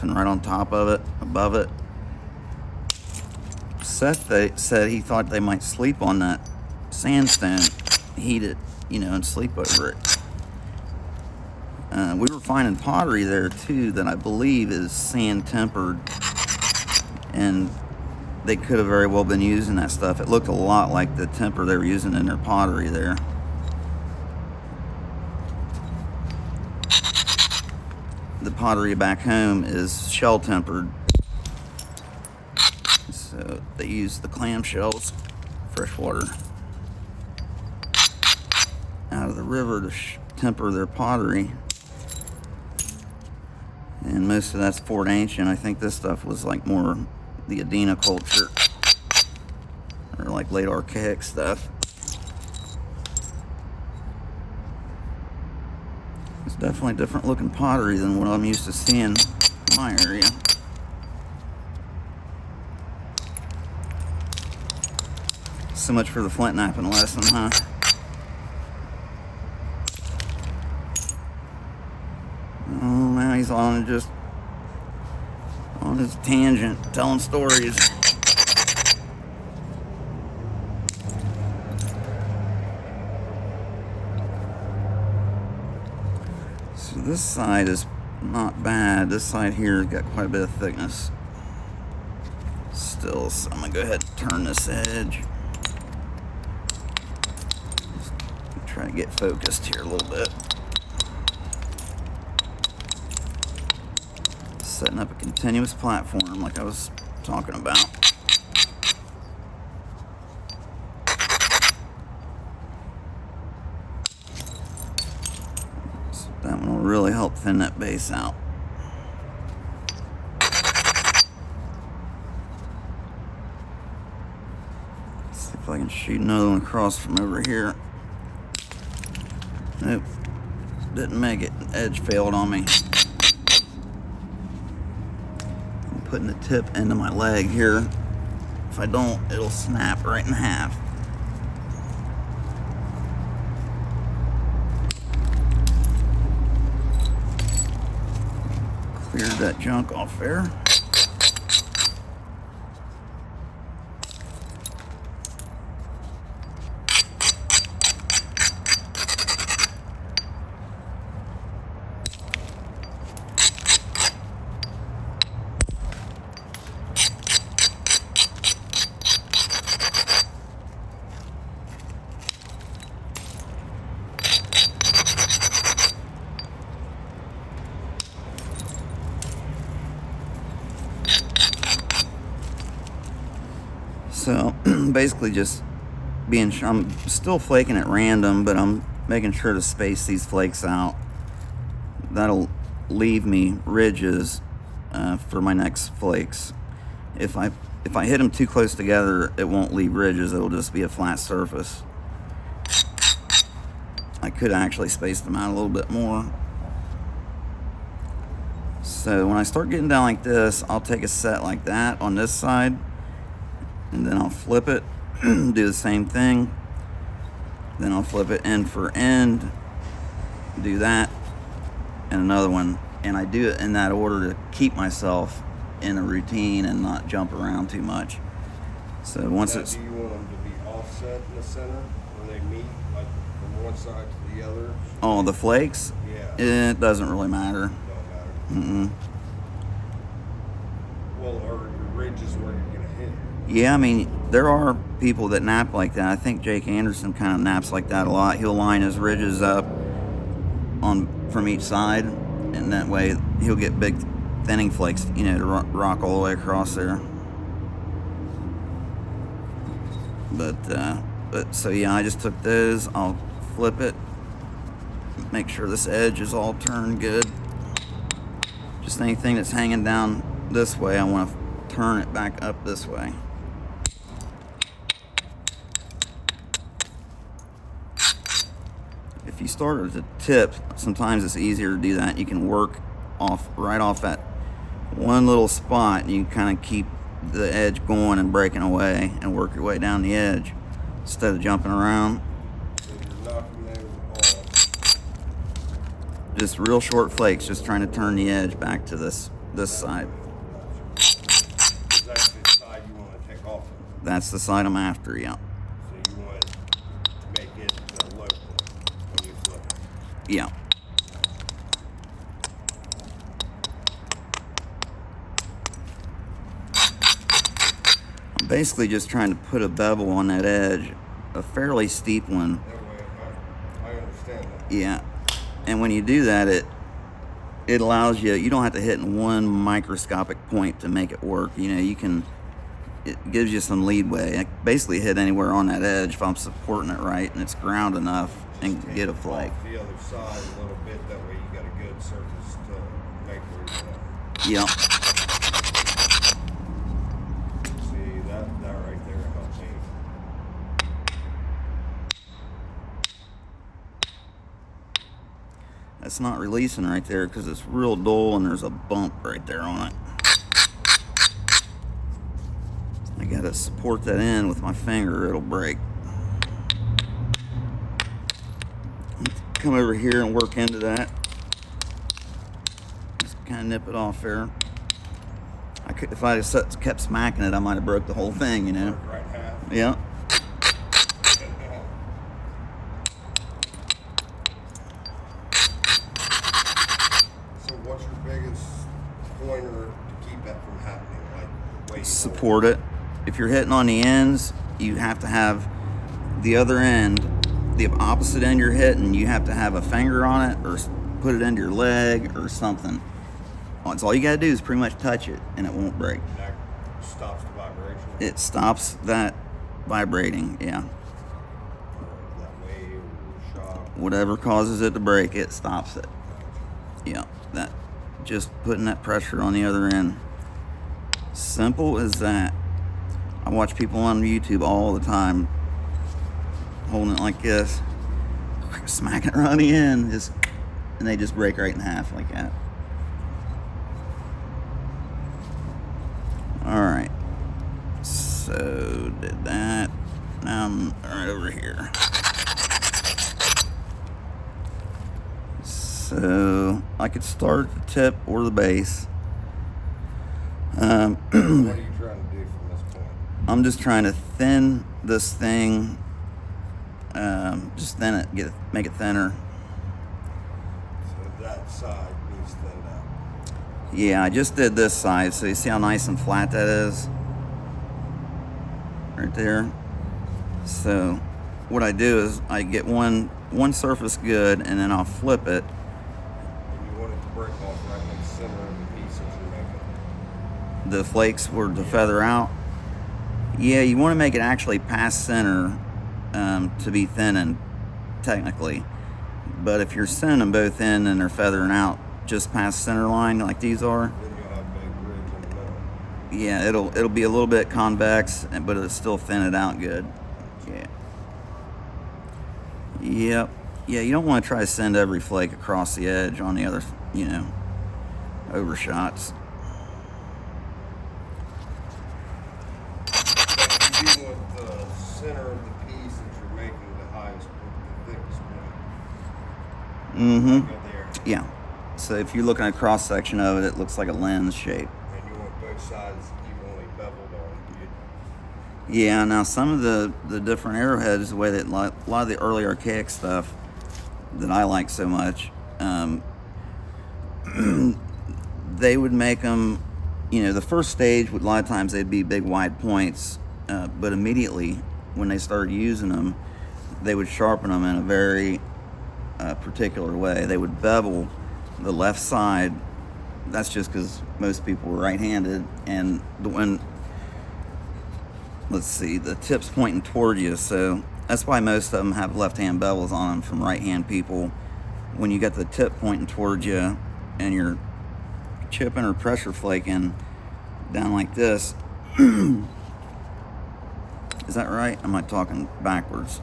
and right on top of it, above it. Seth said he thought they might sleep on that sandstone, heat it, you know, and sleep over it. We were finding pottery there too that I believe is sand tempered, and they could have very well been using that stuff. It looked a lot like the temper they were using in their pottery there. The pottery back home is shell tempered, so they use the clam shells, fresh water out of the river to temper their pottery. And most of that's Fort Ancient. I think this stuff was like more the Adena culture, or like late archaic stuff. It's definitely different looking pottery than what I'm used to seeing in my area. So much for the flint knapping lesson, huh? Oh, now he's on his tangent, telling stories. So this side is not bad. This side here has got quite a bit of thickness still, so I'm gonna go ahead and turn this edge. Just try to get focused here a little bit. Setting up a continuous platform like I was talking about. So that one will really help thin that base out. See if I can shoot another one across from over here. Nope, didn't make it. Edge failed on me. Putting the tip into my leg here. If I don't, it'll snap right in half. Cleared that junk off there. So basically just I'm still flaking at random, but I'm making sure to space these flakes out. That'll leave me ridges for my next flakes. If I hit them too close together, it won't leave ridges. It'll just be a flat surface. I could actually space them out a little bit more. So when I start getting down like this, I'll take a set like that on this side, and then I'll flip it, do the same thing. Then I'll flip it end for end, do that, and another one. And I do it in that order to keep myself in a routine and not jump around too much. So once now, it's... do you want them to be offset in the center when they meet, like from one side to the other? Oh, the flakes? Yeah. It doesn't really matter. Don't matter. Mm-mm. Well, are your ridges where you're going to hit? Yeah, I mean, there are people that nap like that. I think Jake Anderson kind of naps like that a lot. He'll line his ridges up from each side, and that way he'll get big thinning flakes, you know, to rock all the way across there. But so yeah, I just took those. I'll flip it, make sure this edge is all turned good. Just anything that's hanging down this way, I want to turn it back up this way. If you start at the tip, sometimes it's easier to do that. You can work right off that one little spot, and you kind of keep the edge going and breaking away and work your way down the edge instead of jumping around. So you're knocking those off. Just real short flakes, just trying to turn the edge back to this this side. Is that the side you want to take off of? That's the side I'm after, yeah. So you want to make it the low point when you flip it? Yeah. I'm basically just trying to put a bevel on that edge, a fairly steep one. That way, I understand that. Yeah. And when you do that, it allows you don't have to hit in one microscopic point to make it work. You know, it gives you some leadway. I basically hit anywhere on that edge if I'm supporting it right and it's ground enough and get a flake. Off the other side a little bit, that way you got a good surface to make where you want. Yep. See, that right there helps me. That's not releasing right there because it's real dull and there's a bump right there on it. I gotta support that in with my finger, it'll break. Come over here and work into that. Just kind of nip it off there. If I just kept smacking it, I might have broke the whole thing, you know? Right half. Yeah. So what's your biggest pointer to keep that from happening? Like, way Support it. If you're hitting on the ends, you have to have the other end, the opposite end you're hitting, you have to have a finger on it or put it into your leg or something. That's all you gotta do is pretty much touch it and it won't break. That stops the vibration. It stops that vibrating, yeah. That wave or shock. Whatever causes it to break, it stops it. Yeah, that just putting that pressure on the other end. Simple as that. I watch people on YouTube all the time holding it like this, smacking it around the end, and they just break right in half like that. Alright, so did that. Now I'm right over here. So I could start at the tip or the base. What are you trying to do from this point? I'm just trying to thin this thing, just thin it, make it thinner. So that side needs thinned out. Yeah, I just did this side, so you see how nice and flat that is? Right there. So what I do is I get one surface good, and then I'll flip it. And you want it to break off right in the center of the piece that you're making. The flakes were to feather out. Yeah, you want to make it actually past center to be thinning, technically. But if you're sending them both in and they're feathering out just past center line like these are, Then you'll have a big ridge in the middle. yeah, it'll be a little bit convex, but it'll still thin it out good. Yeah. Yep. Yeah, you don't want to try to send every flake across the edge on the other, overshots. You want the center of the piece that you're making the highest point, the thickest point. Mm-hmm. Go there. Yeah. So if you're looking at a cross section of it, it looks like a lens shape. And you want both sides evenly beveled on. Yeah, now some of the different arrowheads, the way that a lot of the early archaic stuff that I like so much, they would make them, the first stage, a lot of times they'd be big wide points, but immediately when they started using them, they would sharpen them in a very particular way. They would bevel the left side. That's just because most people were right-handed, and let's see, the tip's pointing toward you, so that's why most of them have left-hand bevels on them from right-hand people. When you got the tip pointing towards you and you're chipping or pressure flaking down like this, is that right? Am I talking backwards?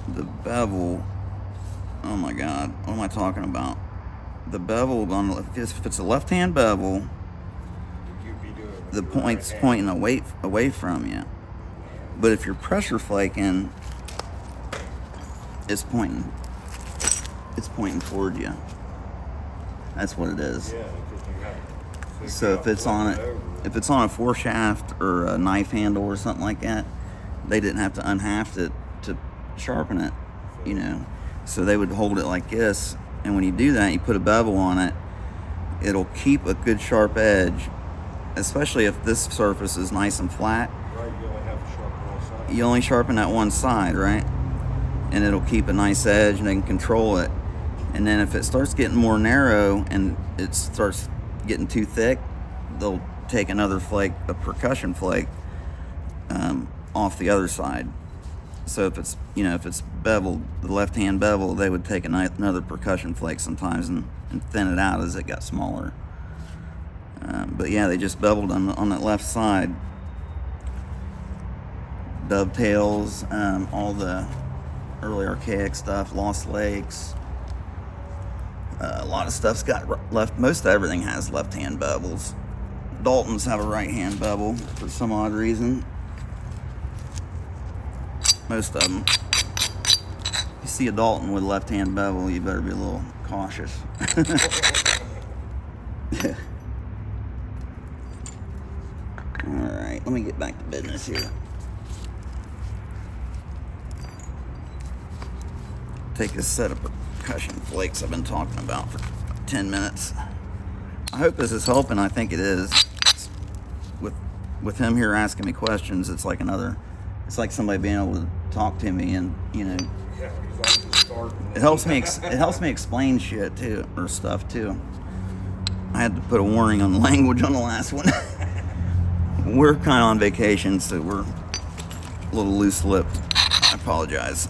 The bevel, oh my God, what am I talking about? The bevel, if it's a left-hand bevel, the point's pointing away from you. But if you're pressure flaking, it's pointing toward you. That's what it is. Yeah, because you have. So if it's on a foreshaft or a knife handle or something like that, they didn't have to unhaft it to sharpen it, you know. So they would hold it like this, and when you do that, you put a bevel on it, it'll keep a good sharp edge, especially if this surface is nice and flat. Right, you only have to sharpen one side. You only sharpen that one side, right? And it'll keep a nice edge, and they can control it. And then if it starts getting more narrow and it starts getting too thick, they'll take another flake, a percussion flake, off the other side. So if it's, you know, if it's beveled, the left-hand bevel, they would take another percussion flake sometimes and thin it out as it got smaller. But yeah, they just beveled on that left side. Dovetails, all the early archaic stuff, Lost Lakes. A lot of stuff's got left. Most everything has left-hand bevels. Daltons have a right-hand bevel for some odd reason. Most of them. If you see a Dalton with a left-hand bevel, you better be a little cautious. All right, let me get back to business here. Take this set of percussion flakes I've been talking about for 10 minutes. I hope this is helping. I think it is. With him here asking me questions, it's like somebody being able to talk to me, and you know, Yeah, because I'm just starting. it helps me explain shit too, or stuff too. I had to put a warning on the language on the last one. We're kind of on vacation, so we're a little loose-lipped. I apologize.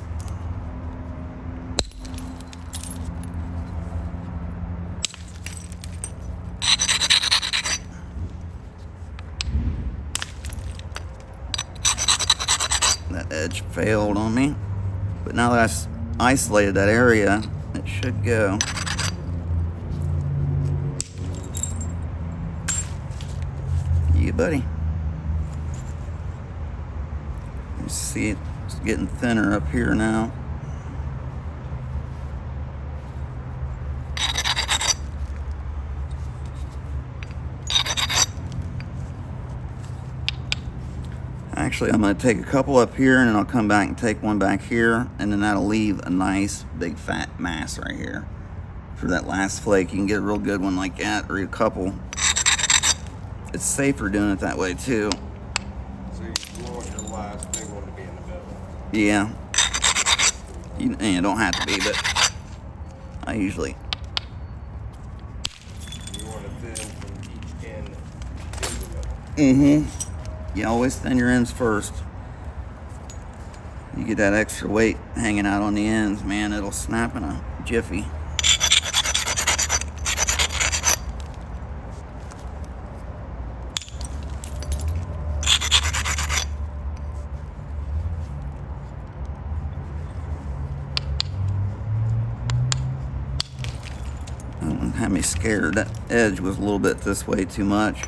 That edge failed on me, but now that I've isolated that area, it should go. Yeah, buddy. You see it's getting thinner up here now. Actually, I'm going to take a couple up here, and then I'll come back and take one back here, and then that'll leave a nice big fat mass right here. For that last flake, you can get a real good one like that, or a couple. It's safer doing it that way too. So you want your last big one to be in the middle. Yeah. You don't have to be, but I usually. You want to thin from each end in the middle. You always thin your ends first. You get that extra weight hanging out on the ends, man, it'll snap in a jiffy. That had me scared. That edge was a little bit this way too much.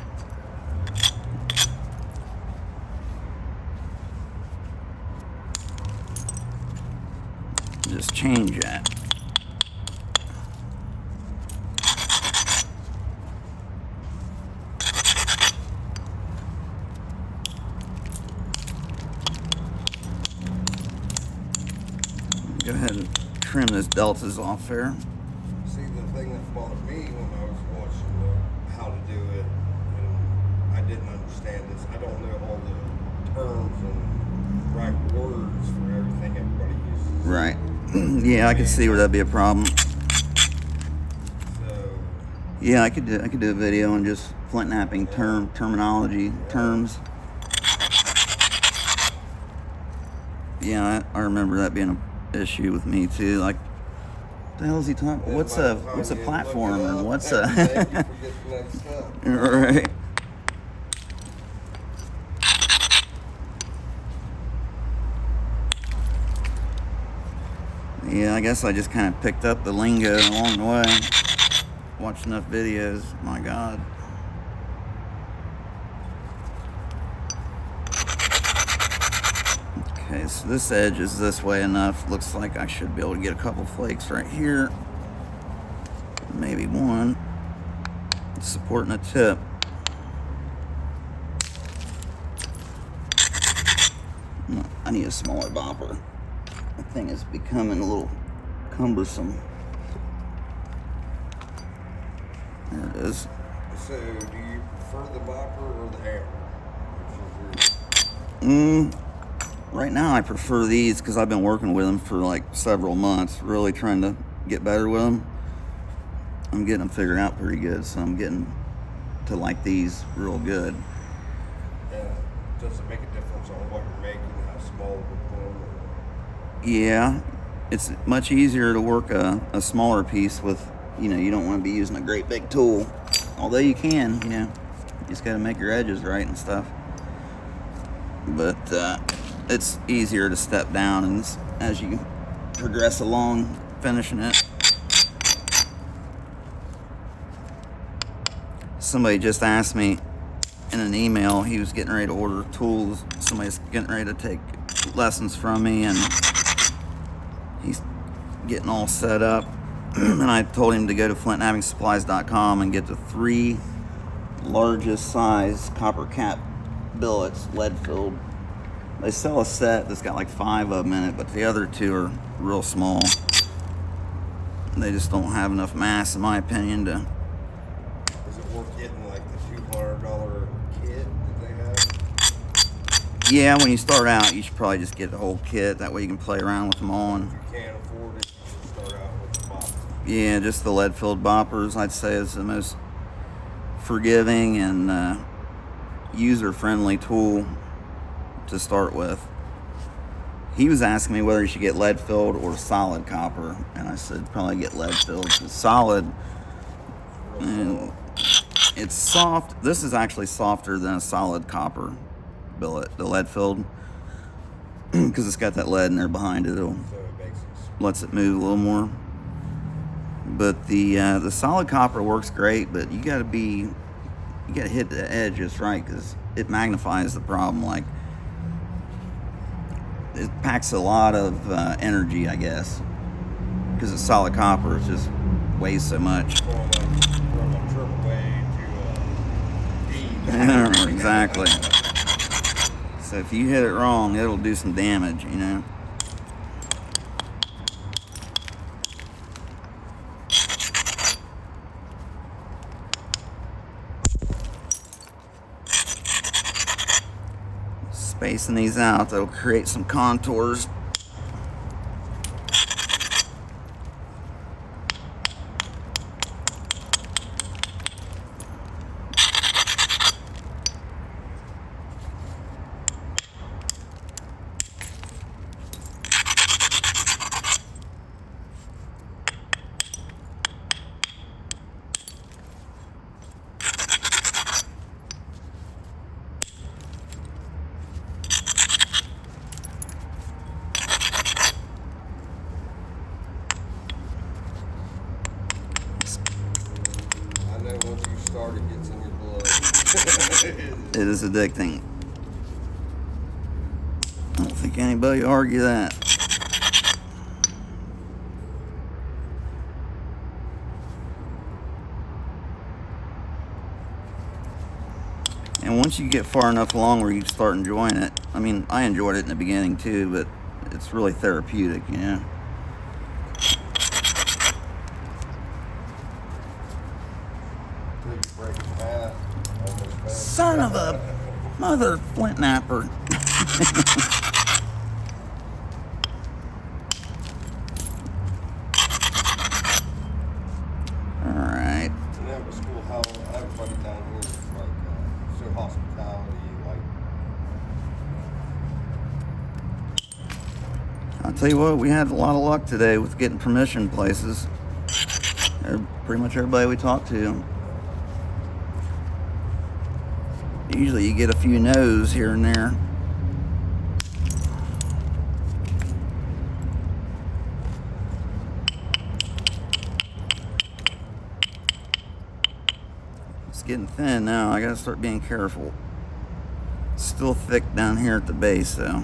Just change that. Go ahead and trim those deltas off there. See, the thing that bothered me when I was watching how to do it, and I didn't understand this. I don't know all the terms and right words for everything everybody uses. Right. Yeah, I could see where that'd be a problem. So Yeah, I could do a video on just flint knapping terminology, terms. Yeah, I remember that being an issue with me too. Like, what the hell is he talking? What's a platform and what's a right? Yeah, I guess I just kind of picked up the lingo along the way. Watched enough videos. My God. Okay, so this edge is this way enough. Looks like I should be able to get a couple flakes right here. Maybe one. supporting the tip. I need a smaller bopper. The thing is becoming a little cumbersome. There it is. So, do you prefer the bopper or the hammer? Right now I prefer these because I've been working with them for like several months, really trying to get better with them. I'm getting them figured out pretty good, so I'm getting to like these real good. Does it make a difference on what you're making, how small the one? Yeah, it's much easier to work a smaller piece with, you know, you don't want to be using a great big tool. Although you can, you know, you just got to make your edges right and stuff. But it's easier to step down and as you progress along finishing it. Somebody just asked me in an email, he was getting ready to order tools. Somebody's getting ready to take lessons from me, and he's getting all set up. And I told him to go to flintnapping.supplies.com and get the 3 largest size copper cap billets, lead filled. They sell a set that's got like 5 of them in it, but the other 2 are real small. They just don't have enough mass, in my opinion, to. Is it worth getting like the $200 kit that they have? Yeah, when you start out, you should probably just get the whole kit. That way you can play around with them all. And If you can't afford it, you should start out with the bopper. yeah, just the lead-filled boppers, I'd say, is the most forgiving and user-friendly tool to start with. He was asking me whether you should get lead-filled or solid copper, and I said probably get lead-filled, because solid, and it's soft. This is actually softer than a solid copper billet, the lead-filled, because it's got that lead in there behind it. So it makes it Lets it move a little more. But the solid copper works great, but you gotta hit the edge just right, because it magnifies the problem. Like, it packs a lot of energy, I guess, because it's solid copper. It just weighs so much. from a triple way to D. Exactly. So if you hit it wrong, it'll do some damage, you know. Spacing these out, that'll create some contours. I know once you start, it gets in your blood. It is addicting. I don't think anybody will argue that. And once you get far enough along where you start enjoying it, I mean, I enjoyed it in the beginning too, but it's really therapeutic, you know. Break in half, almost bad. Son of a mother Flint Knapper. Alright. And that was cool how everybody down here is like so hospitality, like. I'll tell you what, we had a lot of luck today with getting permission places. Pretty much everybody we talked to. Usually you get a few no's here and there. It's getting thin now. I gotta start being careful. It's still thick down here at the base, though.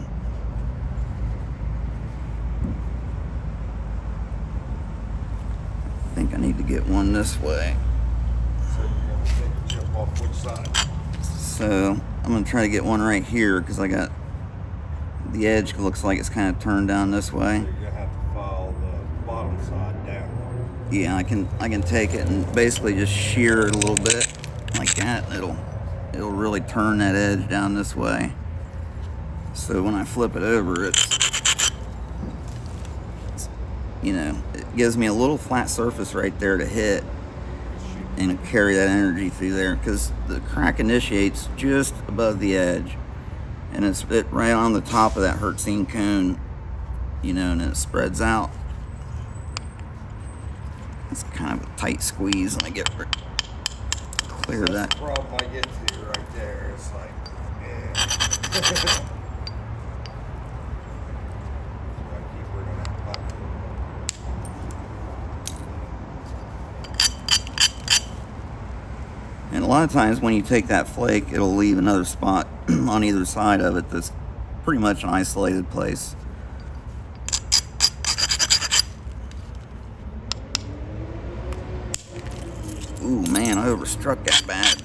I think I need to get one this way. So you're gonna Which side? So I'm gonna try to get one right here because I got the edge looks like it's kind of turned down this way. So you're gonna have to file the bottom side down. Yeah, I can take it and basically just shear it a little bit like that, and it'll really turn that edge down this way. So when I flip it over, it's you know, it gives me a little flat surface right there to hit and carry that energy through there, because the crack initiates just above the edge, and it's right on the top of that Hertzine cone, you know, and it spreads out. It's kind of a tight squeeze, and I get clear of that. That's the problem I get to right there. It's like, yeah. And a lot of times when you take that flake, it'll leave another spot on either side of it that's pretty much an isolated place. Ooh, man, I overstruck that bad.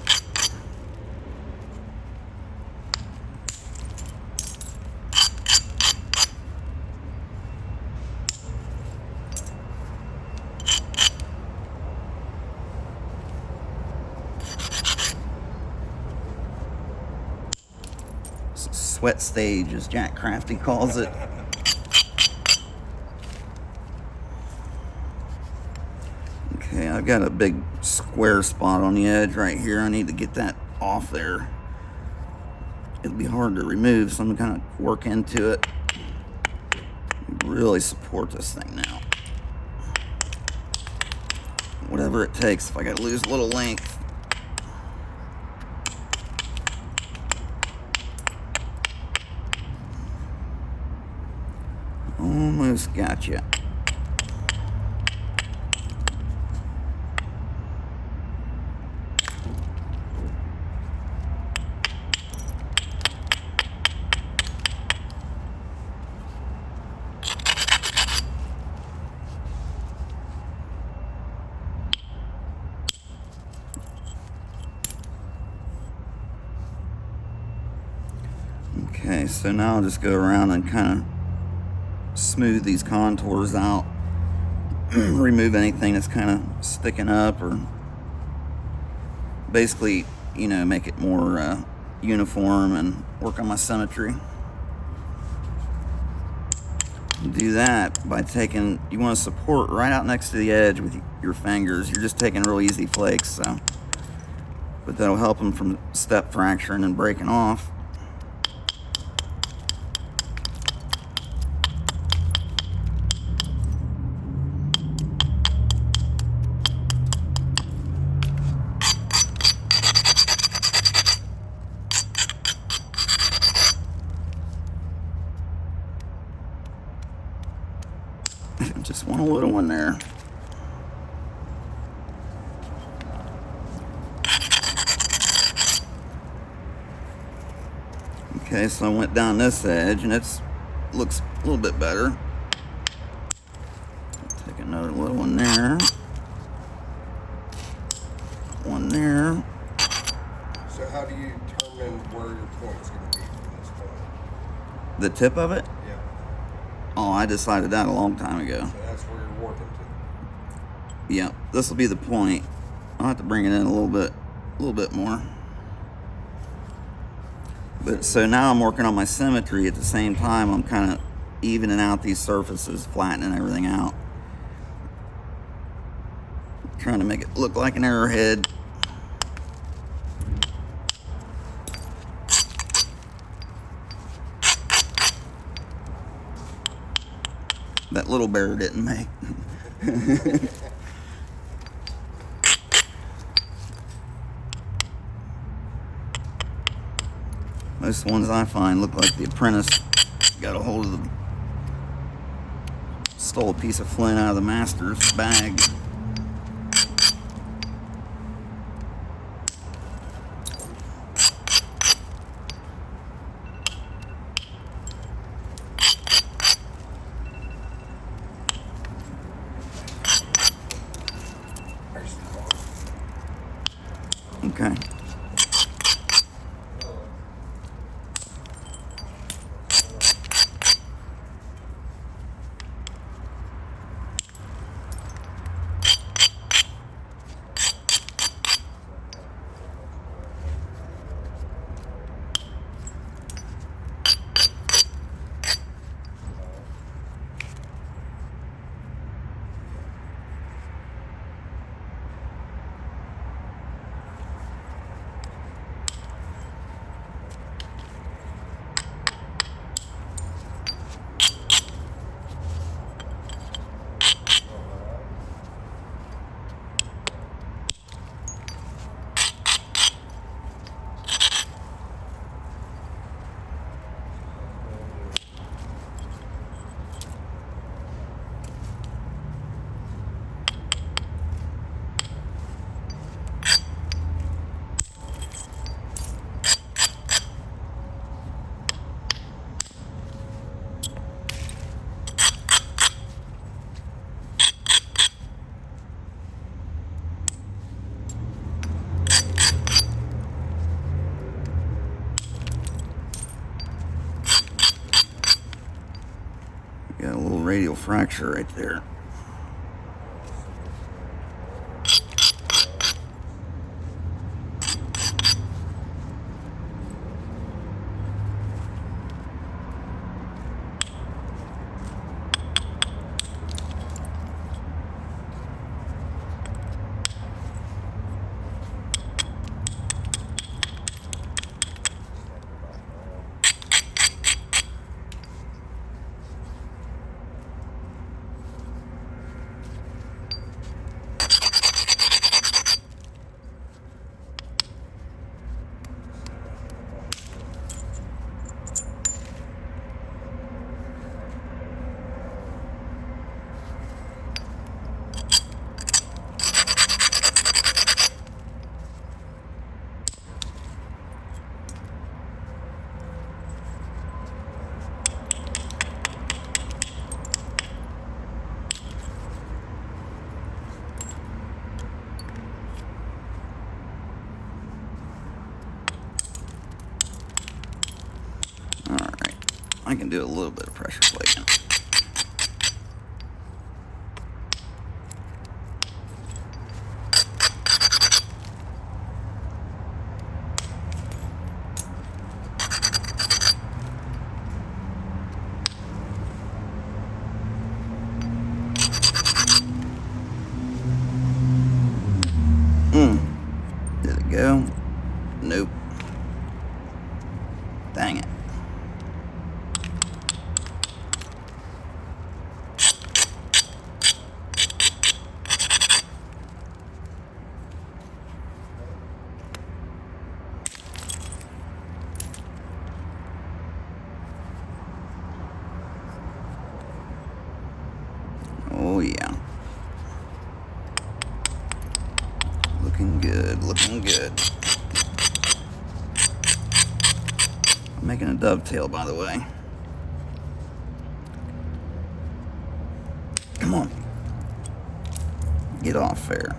Sweat stage, as Jack Crafty calls it. Okay, I've got a big square spot on the edge right here. I need to get that off there. It'll be hard to remove, so I'm gonna kind of work into it. Really support this thing now. Whatever it takes, if I gotta lose a little length. Almost got you. Okay, so now I'll just go around and kind of smooth these contours out. Remove anything that's kind of sticking up, or basically, you know, make it more uniform and work on my symmetry. Do that by taking, you want to support right out next to the edge with your fingers. You're just taking real easy flakes, so, but that'll help them from step fracturing and breaking off. Just want a little one there. Okay, so I went down this edge, and it looks a little bit better. Take another little one there. One there. So how do you determine where your point's going to be from this point? The tip of it? Yeah. Oh, I decided that a long time ago. So that's where you're working to. Yeah, this will be the point. I'll have to bring it in a little bit more. But so now I'm working on my symmetry at the same time. I'm kind of evening out these surfaces, flattening everything out. Trying to make it look like an arrowhead. That little bear didn't make. Most ones I find look like the apprentice got a hold of stole a piece of flint out of the master's bag. Okay. radial fracture right there. Alright, I can do a little bit of pressure flaking. Did it go? Nope. Dang it. Oh yeah. Looking good, looking good. I'm making a dovetail, by the way. Come on. Get off there.